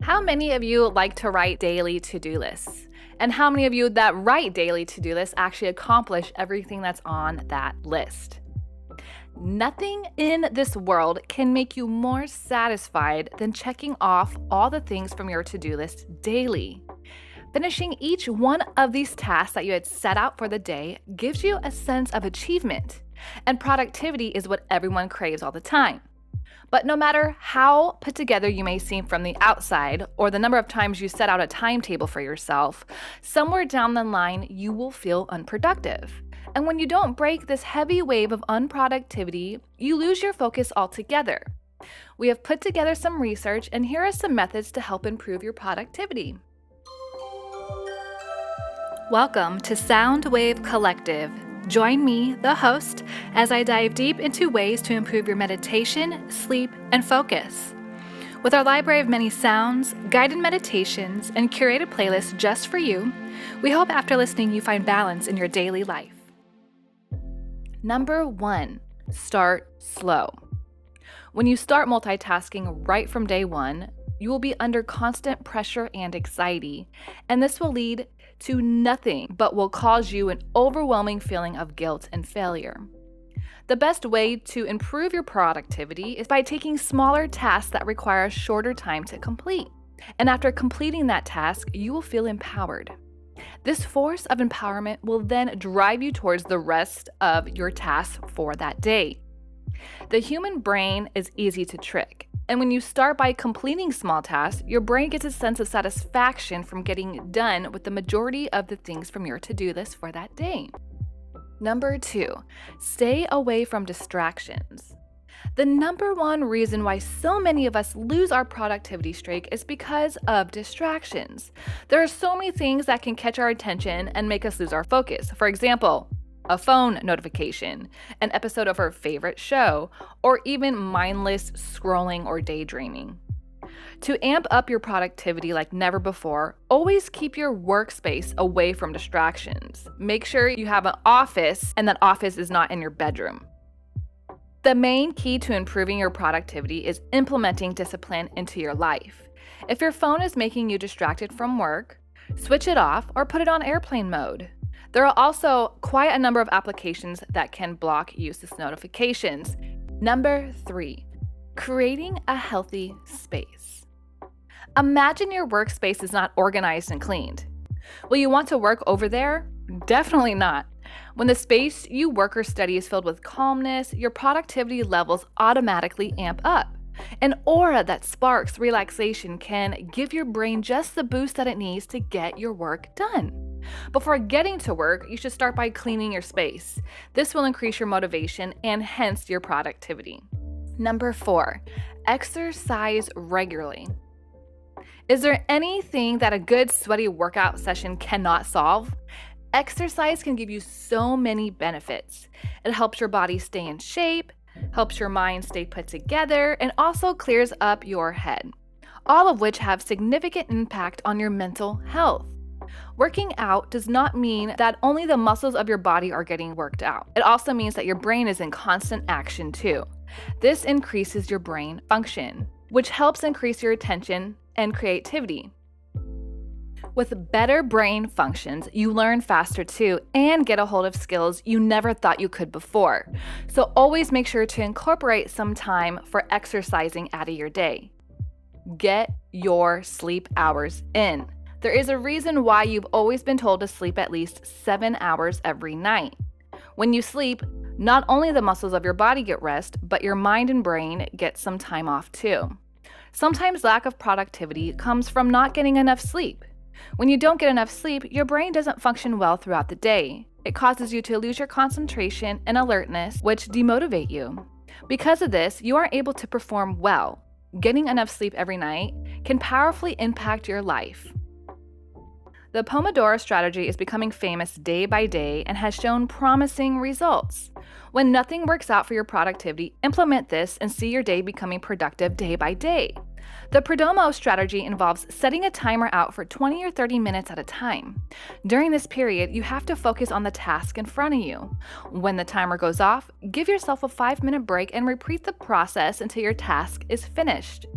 How many of you like to write daily to-do lists? And how many of you that write daily to-do lists actually accomplish everything that's on that list? Nothing in this world can make you more satisfied than checking off all the things from your to-do list daily. Finishing each one of these tasks that you had set out for the day gives you a sense of achievement, and productivity is what everyone craves all the time. But no matter how put together you may seem from the outside, or the number of times you set out a timetable for yourself, somewhere down the line you will feel unproductive. And when you don't break this heavy wave of unproductivity, you lose your focus altogether. We have put together some research, and here are some methods to help improve your productivity. Welcome to Soundwave Collective. Join me, the host, as I dive deep into ways to improve your meditation, sleep, and focus. With our library of many sounds, guided meditations, and curated playlists just for you, we hope after listening you find balance in your daily life. Number 1, start slow. When you start multitasking right from day one, you will be under constant pressure and anxiety, and this will lead to nothing but will cause you an overwhelming feeling of guilt and failure. The best way to improve your productivity is by taking smaller tasks that require a shorter time to complete. And after completing that task, you will feel empowered. This force of empowerment will then drive you towards the rest of your tasks for that day. The human brain is easy to trick. And when you start by completing small tasks, your brain gets a sense of satisfaction from getting done with the majority of the things from your to-do list for that day. Number 2, stay away from distractions. The number one reason why so many of us lose our productivity streak is because of distractions. There are so many things that can catch our attention and make us lose our focus. For example, a phone notification, an episode of our favorite show, or even mindless scrolling or daydreaming. To amp up your productivity like never before, always keep your workspace away from distractions. Make sure you have an office and that office is not in your bedroom. The main key to improving your productivity is implementing discipline into your life. If your phone is making you distracted from work, switch it off or put it on airplane mode. There are also quite a number of applications that can block useless notifications. Number 3, creating a healthy space. Imagine your workspace is not organized and cleaned. Will you want to work over there? Definitely not. When the space you work or study is filled with calmness, your productivity levels automatically amp up. An aura that sparks relaxation can give your brain just the boost that it needs to get your work done. Before getting to work, you should start by cleaning your space. This will increase your motivation and hence your productivity. Number 4, exercise regularly. Is there anything that a good sweaty workout session cannot solve? Exercise can give you so many benefits. It helps your body stay in shape, helps your mind stay put together, and also clears up your head, all of which have significant impact on your mental health. Working out does not mean that only the muscles of your body are getting worked out. It also means that your brain is in constant action too. This increases your brain function, which helps increase your attention and creativity. With better brain functions, you learn faster too and get a hold of skills you never thought you could before. So always make sure to incorporate some time for exercising out of your day. Get your sleep hours in. There is a reason why you've always been told to sleep at least 7 hours every night. When you sleep, not only the muscles of your body get rest, but your mind and brain get some time off too. Sometimes lack of productivity comes from not getting enough sleep. When you don't get enough sleep, your brain doesn't function well throughout the day. It causes you to lose your concentration and alertness, which demotivate you. Because of this, you aren't able to perform well. Getting enough sleep every night can powerfully impact your life. The Pomodoro strategy is becoming famous day by day and has shown promising results. When nothing works out for your productivity, implement this and see your day becoming productive day by day. The Pomodoro strategy involves setting a timer out for 20 or 30 minutes at a time. During this period, you have to focus on the task in front of you. When the timer goes off, give yourself a 5-minute break and repeat the process until your task is finished.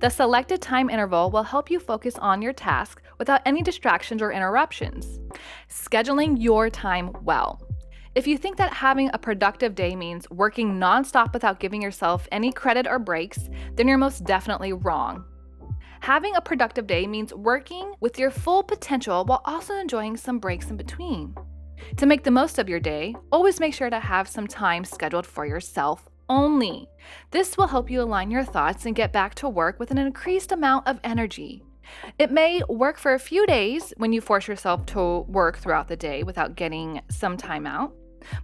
The selected time interval will help you focus on your task without any distractions or interruptions. Scheduling your time well. If you think that having a productive day means working nonstop without giving yourself any credit or breaks, then you're most definitely wrong. Having a productive day means working with your full potential while also enjoying some breaks in between. To make the most of your day, always make sure to have some time scheduled for yourself only. This will help you align your thoughts and get back to work with an increased amount of energy. It may work for a few days when you force yourself to work throughout the day without getting some time out.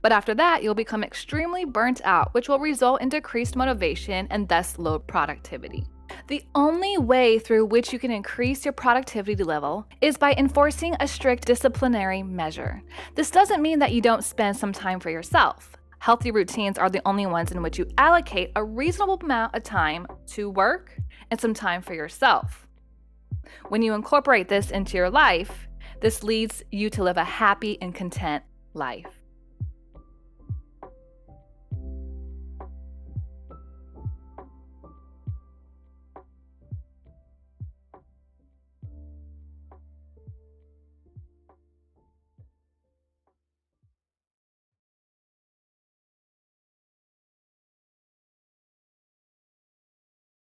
But after that, you'll become extremely burnt out, which will result in decreased motivation and thus low productivity. The only way through which you can increase your productivity level is by enforcing a strict disciplinary measure. This doesn't mean that you don't spend some time for yourself. Healthy routines are the only ones in which you allocate a reasonable amount of time to work and some time for yourself. When you incorporate this into your life, this leads you to live a happy and content life.